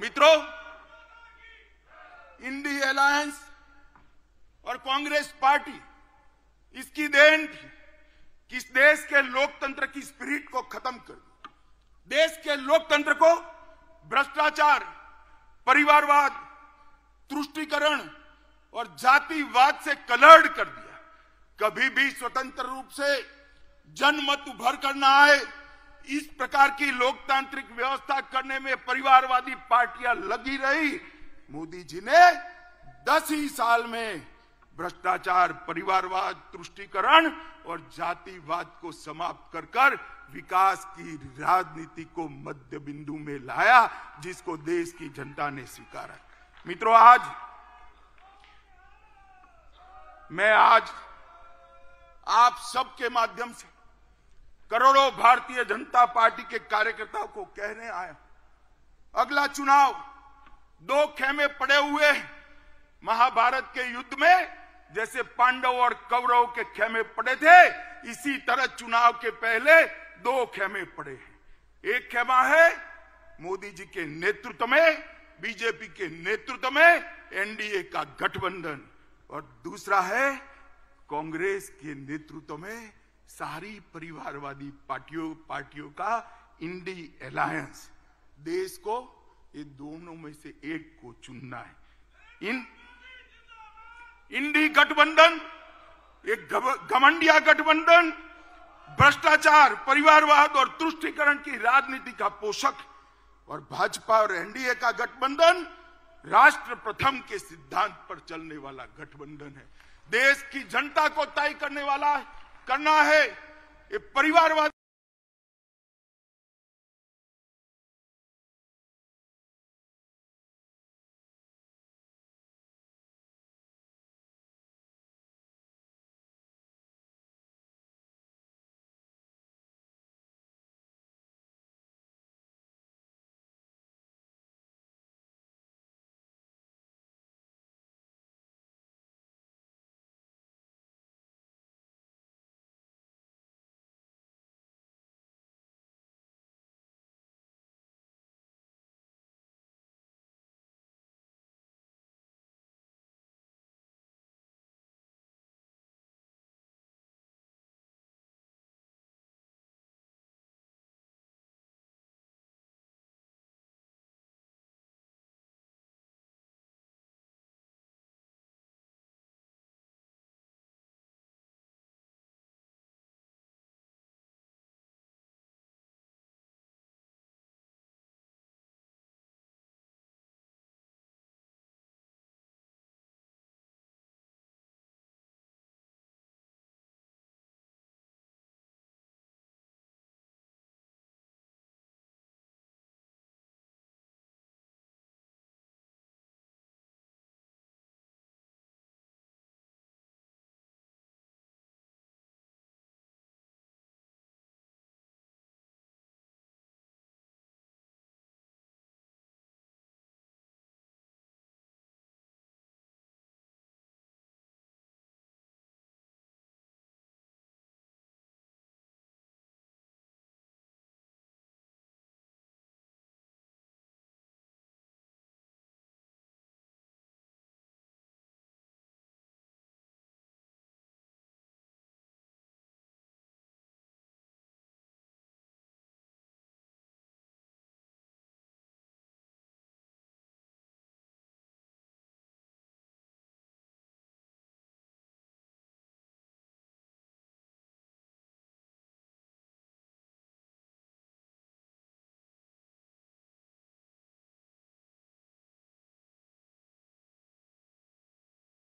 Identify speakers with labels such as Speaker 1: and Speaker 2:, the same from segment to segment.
Speaker 1: मित्रों, INDI alliance और Congress party इसकी देन थी कि इस देश के लोकतंत्र की स्पिरिट को खत्म कर दिया। देश के लोकतंत्र को भ्रष्टाचार, परिवारवाद, तुष्टीकरण और जातिवाद से कलर्ड कर दिया। कभी भी स्वतंत्र रूप से जनमत उभर कर न आए, इस प्रकार की लोकतांत्रिक व्यवस्था करने में परिवारवादी पार्टियां लगी रही। मोदी जी ने 10 ही साल में भ्रष्टाचार, परिवारवाद, तुष्टीकरण और जातिवाद को समाप्त कर विकास की राजनीति को मध्य बिंदु में लाया, जिसको देश की जनता ने स्वीकारा। मित्रों, मैं आज आप सबके माध्यम से करोड़ों भारतीय जनता पार्टी के कार्यकर्ताओं को कहने आया, अगला चुनाव 2 खेमे पड़े हुए महाभारत के युद्ध में जैसे पांडव और कौरव के खेमे पड़े थे, इसी तरह चुनाव के पहले 2 खेमे पड़े हैं। एक खेमा है मोदी जी के नेतृत्व में, बीजेपी के नेतृत्व में एनडीए का गठबंधन, और दूसरा है कांग्रेस के नेतृत्व में सारी परिवारवादी पार्टियों का इंडी अलायंस। देश को ये दोनों में से एक को चुनना है। इंडी गठबंधन एक घमंडिया गठबंधन, भ्रष्टाचार, परिवारवाद और तुष्टीकरण की राजनीति का पोषक, और भाजपा और एनडीए का गठबंधन राष्ट्र प्रथम के सिद्धांत पर चलने वाला गठबंधन है। देश की जनता को तय करना है ये परिवारवाद।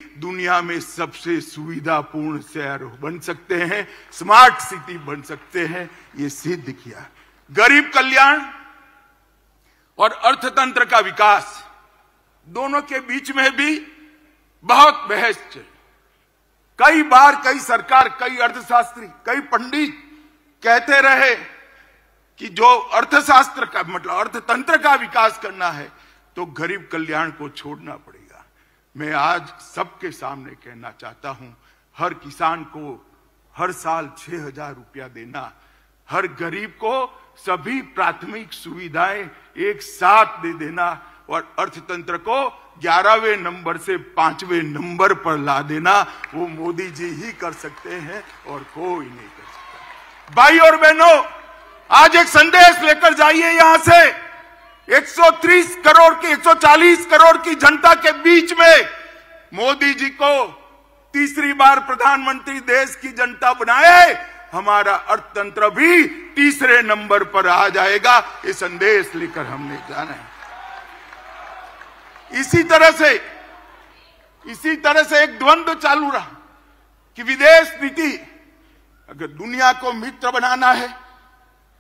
Speaker 1: दुनिया में सबसे सुविधापूर्ण शहर बन सकते हैं, स्मार्ट सिटी बन सकते हैं, ये सिद्ध किया। गरीब कल्याण और अर्थतंत्र का विकास, दोनों के बीच में भी बहुत बहस चली। कई बार कई सरकार, कई अर्थशास्त्री, कई पंडित कहते रहे कि जो अर्थशास्त्र का मतलब अर्थतंत्र का विकास करना है तो गरीब कल्याण को छोड़ना पड़ेगा। मैं आज सबके सामने कहना चाहता हूं, हर किसान को हर साल 6,000 रुपया देना, हर गरीब को सभी प्राथमिक सुविधाएं एक साथ दे देना और अर्थतंत्र को 11वें नंबर से 5वें नंबर पर ला देना, वो मोदी जी ही कर सकते हैं और कोई नहीं कर सकता। भाई और बहनों, आज एक संदेश लेकर जाइए यहां से 130 करोड़ की 140 करोड़ की जनता के बीच में मोदी जी को तीसरी बार प्रधानमंत्री देश की जनता बनाए, हमारा अर्थतंत्र भी तीसरे नंबर पर आ जाएगा। ये संदेश लेकर हमने जाना है। इसी तरह से एक द्वंद्व चालू रहा कि विदेश नीति, अगर दुनिया को मित्र बनाना है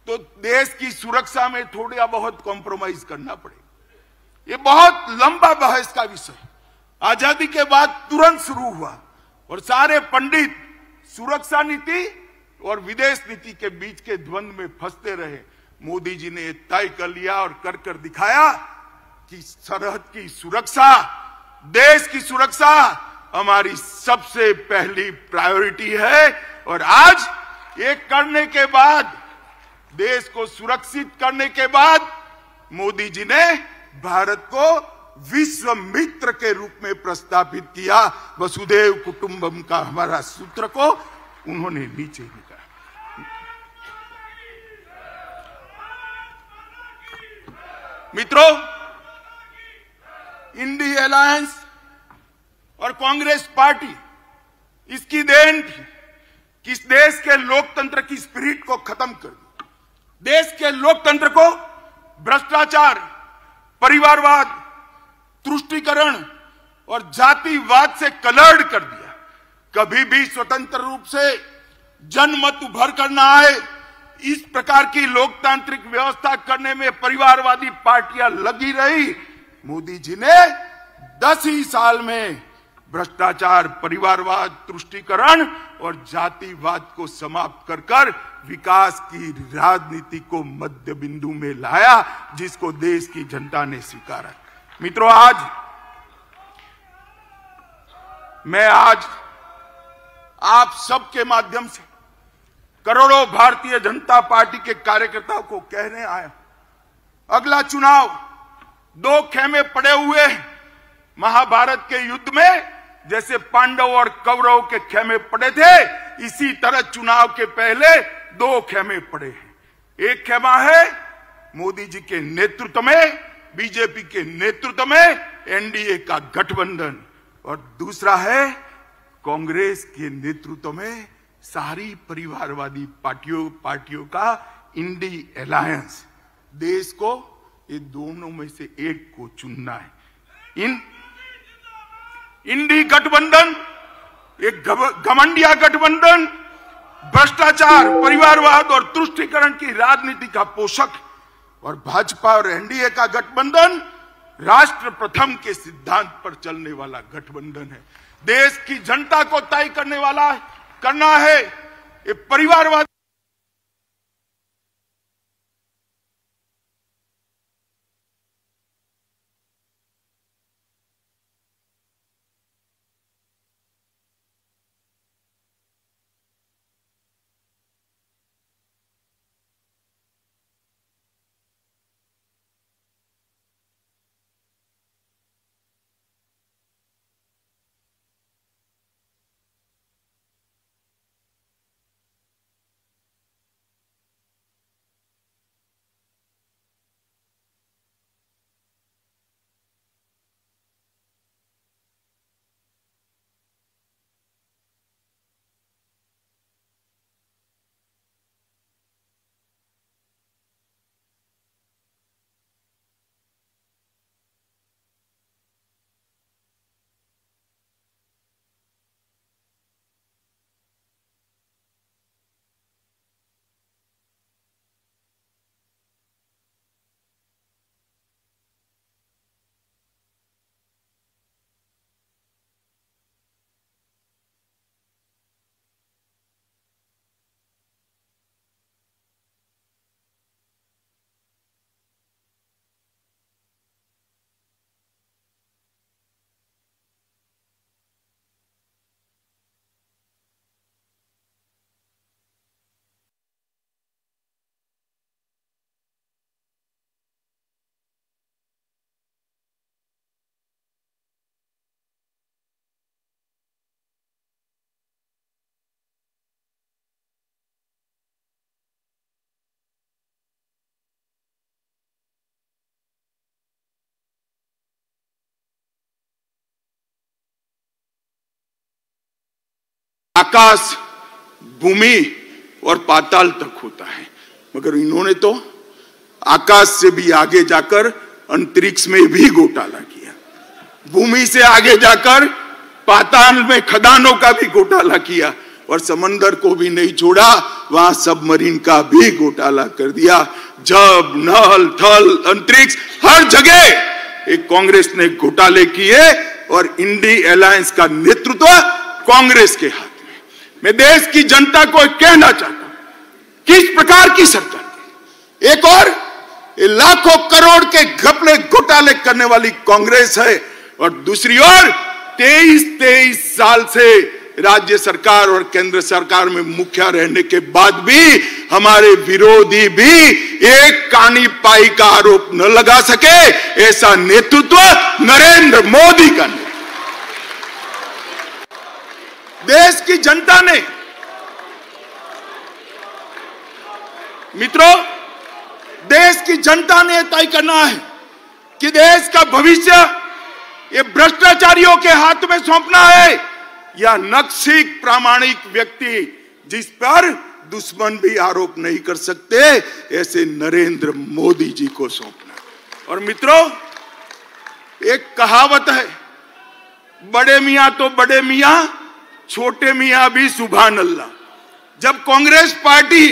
Speaker 1: तो देश की सुरक्षा में थोड़ा बहुत कॉम्प्रोमाइज करना पड़ेगा। ये बहुत लंबा बहस का विषय आजादी के बाद तुरंत शुरू हुआ और सारे पंडित सुरक्षा नीति और विदेश नीति के बीच के द्वंद्व में फंसते रहे। मोदी जी ने तय कर लिया और कर दिखाया कि सरहद की सुरक्षा, देश की सुरक्षा हमारी सबसे पहली प्रायोरिटी है। और आज ये करने के बाद, देश को सुरक्षित करने के बाद, मोदी जी ने भारत को विश्व मित्र के रूप में प्रस्तावित किया। वसुधैव कुटुंबकम का हमारा सूत्र को उन्होंने नीचे लिखा। मित्रों, इंडी अलायंस और कांग्रेस पार्टी, इसकी देन थी कि इस देश के लोकतंत्र की स्पिरिट को खत्म कर दिया। देश के लोकतंत्र को भ्रष्टाचार, परिवारवाद, तुष्टीकरण और जातिवाद से कलर्ड कर दिया। कभी भी स्वतंत्र रूप से जनमत उभर कर ना आए, इस प्रकार की लोकतांत्रिक व्यवस्था करने में परिवारवादी पार्टियां लगी रही। मोदी जी ने 10 ही साल में भ्रष्टाचार, परिवारवाद, तुष्टीकरण और जातिवाद को समाप्त कर विकास की राजनीति को मध्य बिंदु में लाया, जिसको देश की जनता ने स्वीकारा। मित्रों, मैं आज आप सबके माध्यम से करोड़ों भारतीय जनता पार्टी के कार्यकर्ताओं को कहने आया, अगला चुनाव 2 खेमे पड़े हुए हैं। महाभारत के युद्ध में जैसे पांडव और कौरव के खेमे पड़े थे, इसी तरह चुनाव के पहले 2 खेमे पड़े हैं। एक खेमा है मोदी जी के नेतृत्व में, बीजेपी के नेतृत्व में एनडीए का गठबंधन, और दूसरा है कांग्रेस के नेतृत्व में सारी परिवारवादी पार्टियों का इंडी अलायंस। देश को ये दोनों में से एक को चुनना है। इंडी गठबंधन एक घमंडिया गठबंधन, भ्रष्टाचार, परिवारवाद और तुष्टीकरण की राजनीति का पोषक, और भाजपा और एनडीए का गठबंधन राष्ट्र प्रथम के सिद्धांत पर चलने वाला गठबंधन है। देश की जनता को तय करना है ये परिवारवाद। आकाश, भूमि और पाताल तक होता है, मगर इन्होंने तो आकाश से भी आगे जाकर अंतरिक्ष में भी घोटाला किया, भूमि से आगे जाकर पाताल में खदानों का भी घोटाला किया और समंदर को भी नहीं छोड़ा, वहां सबमरीन का भी घोटाला कर दिया। जब, नल, थल, अंतरिक्ष, हर जगह एक कांग्रेस ने घोटाले किए और इंडी अलायंस का नेतृत्व कांग्रेस के हाथ में। मैं देश की जनता को कहना चाहता हूं, किस प्रकार की सरकार थी। एक और लाखों करोड़ के घपले घोटाले करने वाली कांग्रेस है और दूसरी ओर 23 साल से राज्य सरकार और केंद्र सरकार में मुखिया रहने के बाद भी हमारे विरोधी भी एक कानी पाई का आरोप न लगा सके, ऐसा नेतृत्व नरेंद्र मोदी का नहीं। देश की जनता ने, मित्रों, देश की जनता ने तय करना है कि देश का भविष्य ये भ्रष्टाचारियों के हाथ में सौंपना है या नक्सिक प्रामाणिक व्यक्ति जिस पर दुश्मन भी आरोप नहीं कर सकते, ऐसे नरेंद्र मोदी जी को सौंपना। और मित्रों, एक कहावत है, बड़े मियां तो बड़े मियां, छोटे मियां भी सुभान अल्लाह। जब कांग्रेस पार्टी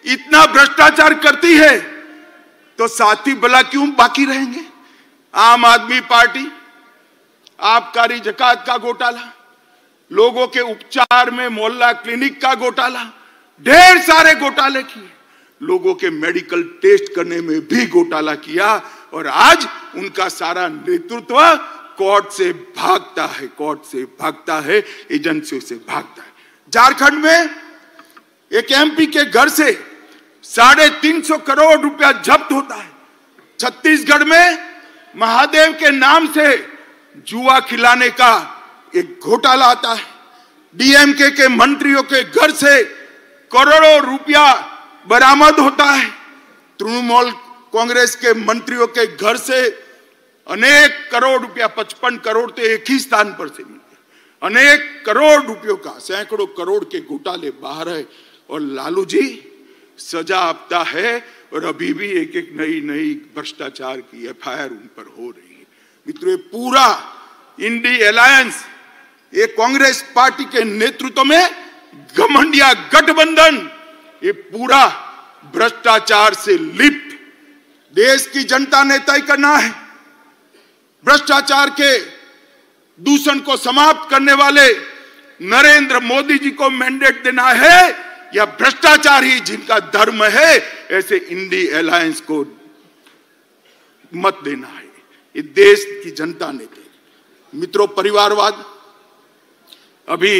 Speaker 1: इतना भ्रष्टाचार करती है तो साथी भला क्यों बाकी रहेंगे। आम आदमी पार्टी आबकारी जकात का घोटाला, लोगों के उपचार में मोहल्ला क्लिनिक का घोटाला, ढेर सारे घोटाले किए, लोगों के मेडिकल टेस्ट करने में भी घोटाला किया और आज उनका सारा नेतृत्व कोर्ट से भागता है, कोर्ट से भागता है, एजेंसियों से भागता है। झारखंड में एक एमपी के घर से 350 करोड़ रुपया जब्त होता है। छत्तीसगढ़ में महादेव के नाम से जुआ खिलाने का एक घोटाला आता है। डीएमके के मंत्रियों के घर से करोड़ों रुपया बरामद होता है। तृणमूल कांग्रेस के मंत्रियों के घर से अनेक करोड़ रुपया, 55 करोड़ तो एक ही स्थान पर से मिलते, अनेक करोड़ रुपयों का, सैकड़ों करोड़ के घोटाले बाहर है और लालू जी सजा आपता है और अभी भी एक एक नई भ्रष्टाचार की एफआईआर उन पर हो रही है। मित्रों, पूरा इंडी अलायंस, ये कांग्रेस पार्टी के नेतृत्व में घमंडिया गठबंधन, ये पूरा भ्रष्टाचार से लिप्त। देश की जनता ने तय करना है, भ्रष्टाचार के दूषण को समाप्त करने वाले नरेंद्र मोदी जी को मैंडेट देना है या भ्रष्टाचार ही जिनका धर्म है, ऐसे इंडी अलायंस को मत देना है। ये देश की जनता ने दे। मित्रों, परिवारवाद, अभी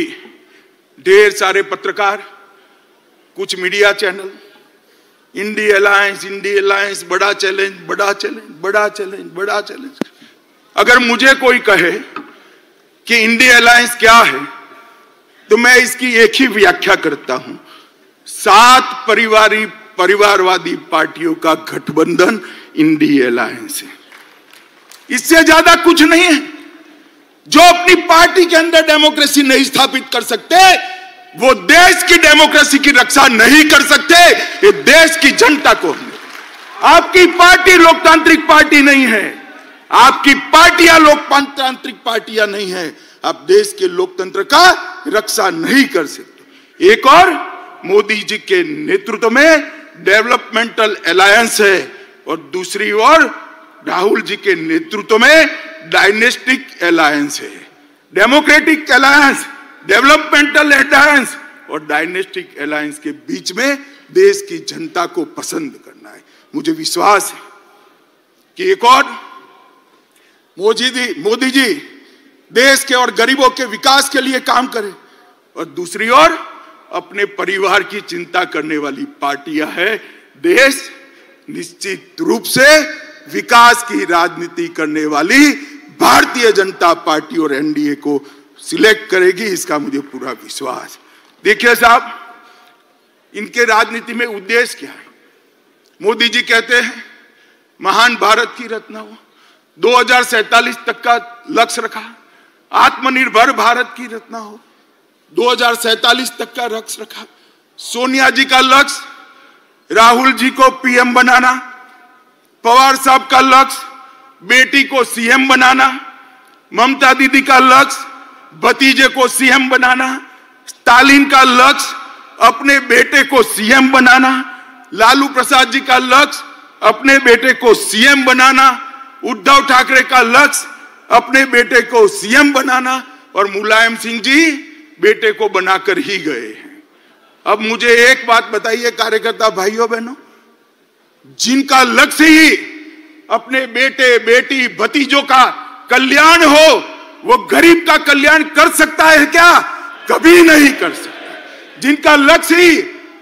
Speaker 1: ढेर सारे पत्रकार, कुछ मीडिया चैनल, इंडी अलायंस बड़ा चैलेंज, बड़ा चैलेंज, बड़ा चैलेंज, बड़ा चैलेंज। अगर मुझे कोई कहे कि इंडी अलायंस क्या है तो मैं इसकी एक ही व्याख्या करता हूं, 7 परिवारवादी पार्टियों का गठबंधन इंडी अलायंस है। इससे ज्यादा कुछ नहीं है। जो अपनी पार्टी के अंदर डेमोक्रेसी नहीं स्थापित कर सकते, वो देश की डेमोक्रेसी की रक्षा नहीं कर सकते। ये देश की जनता को, आपकी पार्टी लोकतांत्रिक पार्टी नहीं है, आपकी पार्टियां लोकतांत्रिक पार्टियां नहीं है, आप देश के लोकतंत्र का रक्षा नहीं कर सकते। एक और मोदी जी के नेतृत्व में डेवलपमेंटल अलायंस है और दूसरी ओर राहुल जी के नेतृत्व में डायनेस्टिक अलायंस है। डेमोक्रेटिक अलायंस, डेवलपमेंटल अलायंस और डायनेस्टिक अलायंस के बीच में देश की जनता को पसंद करना है। मुझे विश्वास है कि एक और मोदी जी देश के और गरीबों के विकास के लिए काम करें और दूसरी ओर अपने परिवार की चिंता करने वाली पार्टियां हैं। देश निश्चित रूप से विकास की राजनीति करने वाली भारतीय जनता पार्टी और एनडीए को सिलेक्ट करेगी, इसका मुझे पूरा विश्वास। देखिए साहब, इनके राजनीति में उद्देश्य क्या है। मोदी जी कहते हैं महान भारत की रचना हो, 2047 तक का लक्ष्य रखा, आत्मनिर्भर भारत की रचना हो, 2047 तक का लक्ष्य रखा। सोनिया जी का लक्ष्य राहुल जी को पीएम बनाना, पवार साहब का लक्ष्य बेटी को सीएम बनाना, ममता दीदी का लक्ष्य भतीजे को सीएम बनाना, स्टालिन का लक्ष्य अपने बेटे को सीएम बनाना, लालू प्रसाद जी का लक्ष्य अपने बेटे को सीएम बनाना, उद्धव ठाकरे का लक्ष्य अपने बेटे को सीएम बनाना, और मुलायम सिंह जी बेटे को बनाकर ही गए हैं। अब मुझे एक बात बताइए कार्यकर्ता भाइयों बहनों, जिनका लक्ष्य ही अपने बेटे बेटी भतीजों का कल्याण हो, वो गरीब का कल्याण कर सकता है क्या? कभी नहीं कर सकता। जिनका लक्ष्य ही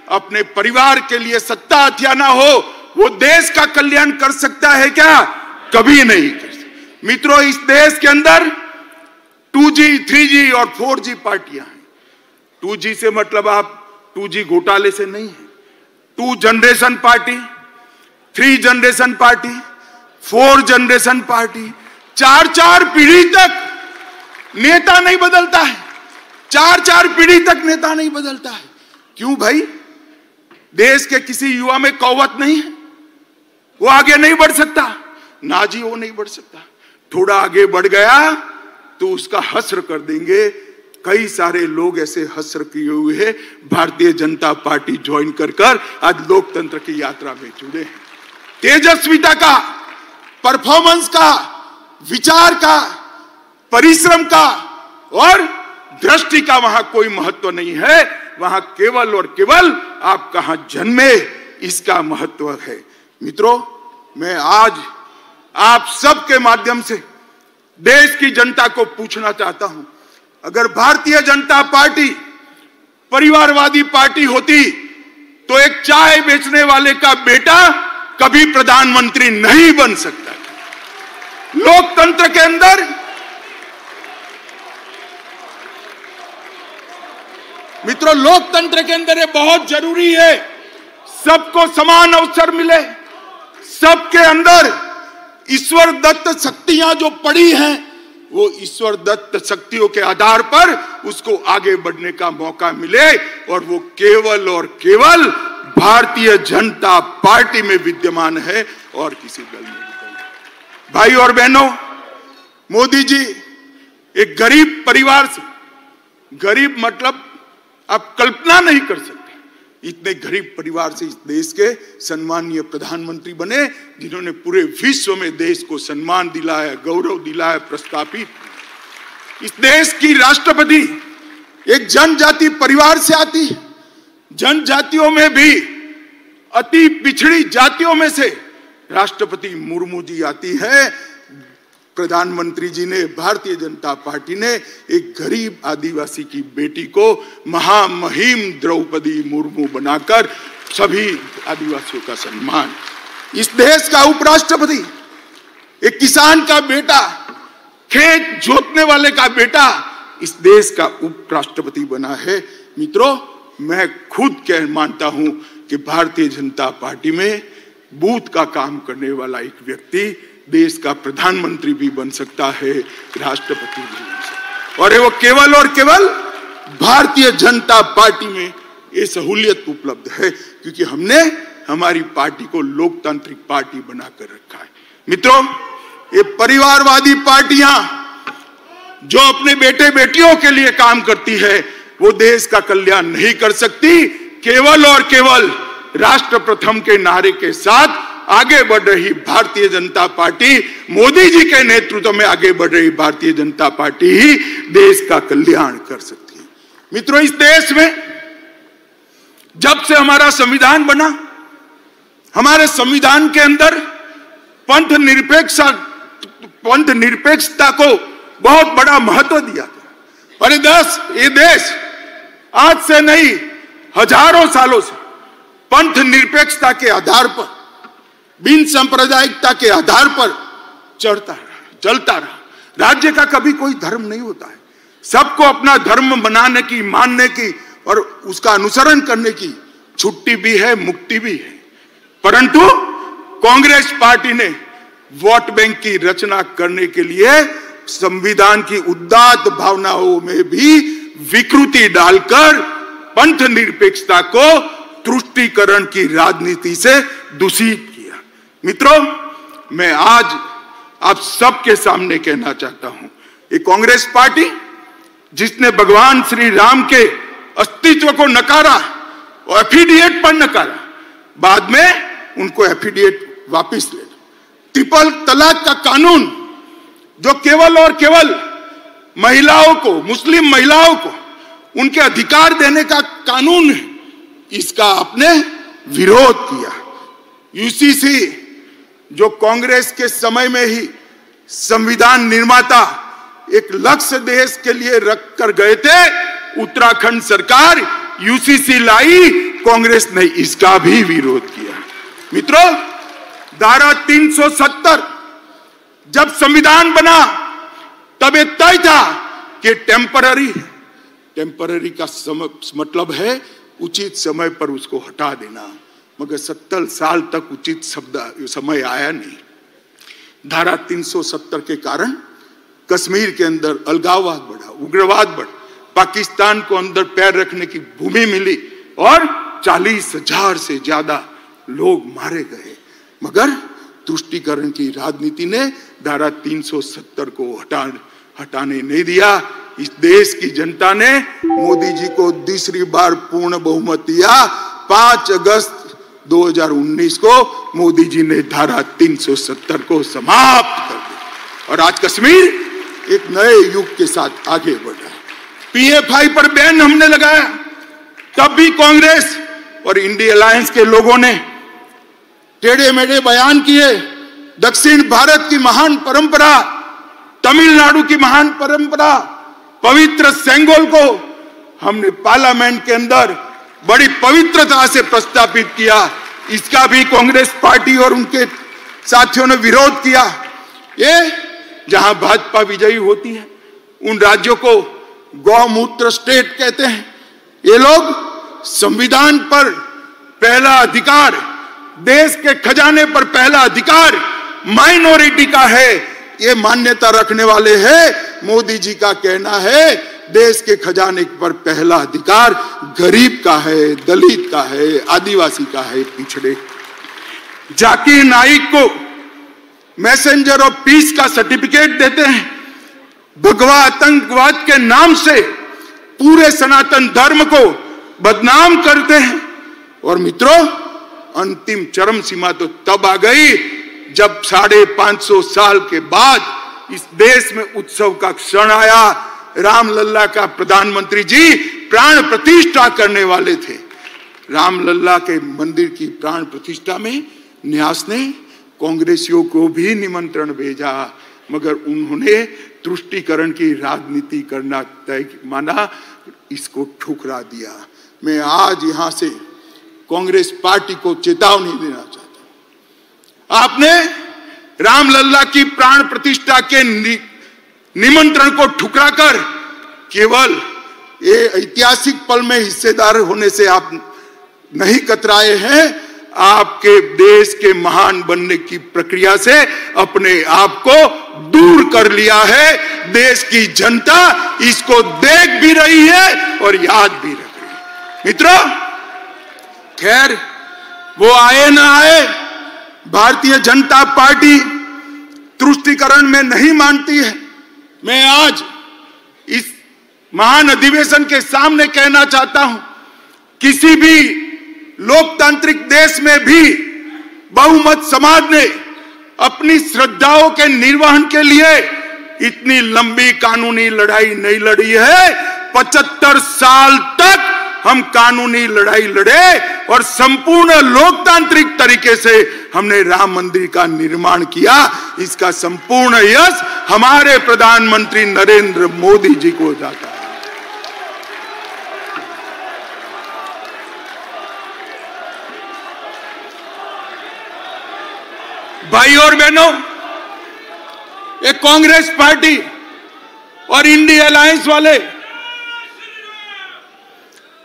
Speaker 1: अपने परिवार के लिए सत्ता हथियाना हो, वो देश का कल्याण कर सकता है क्या? कभी नहीं कर सकता। मित्रों, इस देश के अंदर 2G, 3G और 4G पार्टियां हैं। 2G से मतलब आप 2G घोटाले से नहीं है। 2 generation party, 3 generation party, 4 generation party, 4 पीढ़ी तक नेता नहीं बदलता है। 4 पीढ़ी तक नेता नहीं बदलता है। क्यों भाई? देश के किसी युवा में कौवत नहीं है, वो आगे नहीं बढ़ सकता? ना जी, वो नहीं बढ़ सकता। थोड़ा आगे बढ़ गया तो उसका हस्र कर देंगे। कई सारे लोग ऐसे हस्र किए हुए हैं, भारतीय जनता पार्टी ज्वाइन कर आज लोकतंत्र की यात्रा में जुड़े हैं। तेजस्विता का, परफॉर्मेंस का, विचार का, परिश्रम का और दृष्टि का वहां कोई महत्व नहीं है। वहां केवल और केवल आप कहां जन्मे, इसका महत्व है। मित्रों, मैं आज आप सबके माध्यम से देश की जनता को पूछना चाहता हूं, अगर भारतीय जनता पार्टी परिवारवादी पार्टी होती तो एक चाय बेचने वाले का बेटा कभी प्रधानमंत्री नहीं बन सकता। लोकतंत्र के अंदर मित्रों, लोकतंत्र के अंदर ये बहुत जरूरी है, सबको समान अवसर मिले। सबके अंदर ईश्वर दत्त शक्तियां जो पड़ी हैं, वो ईश्वर दत्त शक्तियों के आधार पर उसको आगे बढ़ने का मौका मिले, और वो केवल और केवल भारतीय जनता पार्टी में विद्यमान है और किसी दल में नहीं। भाई और बहनों, मोदी जी एक गरीब परिवार से, गरीब मतलब आप कल्पना नहीं कर सकते, इतने गरीब परिवार से इस देश के सम्मानीय प्रधानमंत्री बने, जिन्होंने पूरे विश्व में देश को सम्मान दिलाया, गौरव दिलाया, प्रस्थापित। इस देश की राष्ट्रपति एक जनजाति परिवार से आती है। जनजातियों में भी अति पिछड़ी जातियों में से राष्ट्रपति मुर्मू जी आती है। प्रधानमंत्री जी ने, भारतीय जनता पार्टी ने एक गरीब आदिवासी की बेटी को महामहिम द्रौपदी मुर्मू बनाकर सभी आदिवासियों का सम्मान। इस देश का उपराष्ट्रपति एक किसान का बेटा, खेत जोतने वाले का बेटा इस देश का उपराष्ट्रपति बना है। मित्रों, मैं खुद कह मानता हूं कि भारतीय जनता पार्टी में बूथ का काम करने वाला एक व्यक्ति देश का प्रधानमंत्री भी बन सकता है, राष्ट्रपति भी बन सकता है, और वो केवल और केवल भारतीय जनता पार्टी में ये सहूलियत उपलब्ध है, क्योंकि हमने हमारी पार्टी को लोकतांत्रिक पार्टी बनाकर रखा है। मित्रों, ये परिवारवादी पार्टियां जो अपने बेटे बेटियों के लिए काम करती है, वो देश का कल्याण नहीं कर सकती। केवल और केवल राष्ट्र प्रथम के नारे के साथ आगे बढ़ रही भारतीय जनता पार्टी, मोदी जी के नेतृत्व में आगे बढ़ रही भारतीय जनता पार्टी ही देश का कल्याण कर सकती है। मित्रों, इस देश में जब से हमारा संविधान बना, हमारे संविधान के अंदर पंथ निरपेक्षता को बहुत बड़ा महत्व दिया था। और ये देश आज से नहीं, हजारों सालों से पंथ निरपेक्षता के आधार पर, बिन सांप्रदायिकता के आधार पर चलता रहा। राज्य का कभी कोई धर्म नहीं होता है, सबको अपना धर्म बनाने की, मानने की और उसका अनुसरण करने की छुट्टी भी है, मुक्ति भी है। परंतु कांग्रेस पार्टी ने वोट बैंक की रचना करने के लिए संविधान की उदात्त भावनाओं में भी विकृति डालकर पंथ निरपेक्षता को तुष्टीकरण की राजनीति से दूषित किया। मित्रों, मैं आज आप सबके सामने कहना चाहता हूं, ये कांग्रेस पार्टी जिसने भगवान श्री राम के अस्तित्व को नकारा और एफिडेविट पर नकारा, बाद में उनको एफिडेविट वापस ले। ट्रिपल तलाक का कानून जो केवल और केवल महिलाओं को, मुस्लिम महिलाओं को उनके अधिकार देने का कानून है, इसका आपने विरोध किया। यूसीसी जो कांग्रेस के समय में ही संविधान निर्माता एक लक्ष्य देश के लिए रख कर गए थे, उत्तराखंड सरकार यूसीसी लाई, कांग्रेस ने इसका भी विरोध किया। मित्रों, धारा 370 जब संविधान बना तब ये तय था कि टेम्पररी का मतलब है उचित समय पर उसको हटा देना, मगर 70 साल तक उचित समय आया नहीं। धारा 370 के कारण कश्मीर के अंदर अलगाववाद बढ़ा, उग्रवाद बढ़ा, पाकिस्तान को अंदर पैर रखने की भूमि मिली और 40,000 से ज्यादा लोग मारे गए, मगर तुष्टीकरण की राजनीति ने धारा 370 को हटाने नहीं दिया। इस देश की जनता ने मोदी जी को दूसरी बार पूर्ण बहुमत दिया। 5 अगस्त 2019 को मोदी जी ने धारा 370 को समाप्त कर दिया और आज कश्मीर एक नए युग के साथ आगे बढ़ रहा है। PFI पर बैन हमने लगाया, तब भी कांग्रेस और इंडिया अलायंस के लोगों ने टेढ़े मेढ़े बयान किए। दक्षिण भारत की महान परंपरा, तमिलनाडु की महान परंपरा, पवित्र सेंगोल को हमने पार्लियामेंट के अंदर बड़ी पवित्रता से प्रस्तावित किया। इसका भी कांग्रेस पार्टी और उनके साथियों ने विरोध किया। ये जहां भाजपा विजयी होती है उन राज्यों को गौमूत्र स्टेट कहते हैं। ये लोग संविधान पर पहला अधिकार, देश के खजाने पर पहला अधिकार माइनॉरिटी का है, ये मान्यता रखने वाले हैं। मोदी जी का कहना है देश के खजाने पर पहला अधिकार गरीब का है, दलित का है, आदिवासी का है, पिछड़े। जाकिर नाइक को मैसेंजर ऑफ पीस का सर्टिफिकेट देते हैं। भगवा आतंकवाद के नाम से पूरे सनातन धर्म को बदनाम करते हैं। और मित्रों, अंतिम चरम सीमा तो तब आ गई जब 550 साल के बाद इस देश में उत्सव का क्षण आया। रामलला का प्रधानमंत्री जी प्राण प्रतिष्ठा करने वाले थे। रामलला के मंदिर की प्राण प्रतिष्ठा में न्यास ने कांग्रेसियों को भी निमंत्रण भेजा, मगर उन्होंने तुष्टीकरण की राजनीति करना तय माना, इसको ठुकरा दिया। मैं आज यहां से कांग्रेस पार्टी को चेतावनी देना चाहता हूं। आपने रामलला की प्राण प्रतिष्ठा के निमंत्रण को ठुकराकर केवल ये ऐतिहासिक पल में हिस्सेदार होने से आप नहीं कतराए हैं, आपके देश के महान बनने की प्रक्रिया से अपने आप को दूर कर लिया है। देश की जनता इसको देख भी रही है और याद भी रख रही है। मित्रों, खैर वो आए ना आए, भारतीय जनता पार्टी तुष्टीकरण में नहीं मानती है। मैं आज इस महान अधिवेशन के सामने कहना चाहता हूं, किसी भी लोकतांत्रिक देश में भी बहुमत समाज ने अपनी श्रद्धाओं के निर्वहन के लिए इतनी लंबी कानूनी लड़ाई नहीं लड़ी है। 75 साल तक हम कानूनी लड़ाई लड़े और संपूर्ण लोकतांत्रिक तरीके से हमने राम मंदिर का निर्माण किया। इसका संपूर्ण यश हमारे प्रधानमंत्री नरेंद्र मोदी जी को जाता है। भाई और बहनों, ये कांग्रेस पार्टी और इंडिया अलायंस वाले,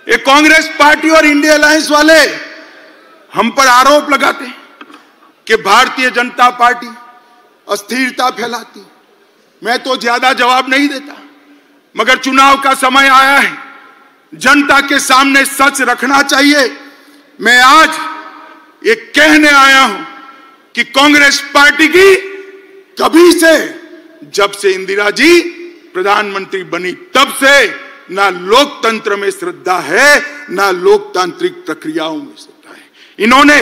Speaker 1: ये कांग्रेस पार्टी और इंडिया अलायंस वाले हम पर आरोप लगाते हैं कि भारतीय जनता पार्टी अस्थिरता फैलाती। मैं तो ज्यादा जवाब नहीं देता। मगर चुनाव का समय आया है, जनता के सामने सच रखना चाहिए। मैं आज ये कहने आया हूं कि कांग्रेस पार्टी की कभी से, जब से इंदिरा जी प्रधानमंत्री बनी तब से ना लोकतंत्र में श्रद्धा है, ना लोकतांत्रिक प्रक्रियाओं में श्रद्धा है। इन्होंने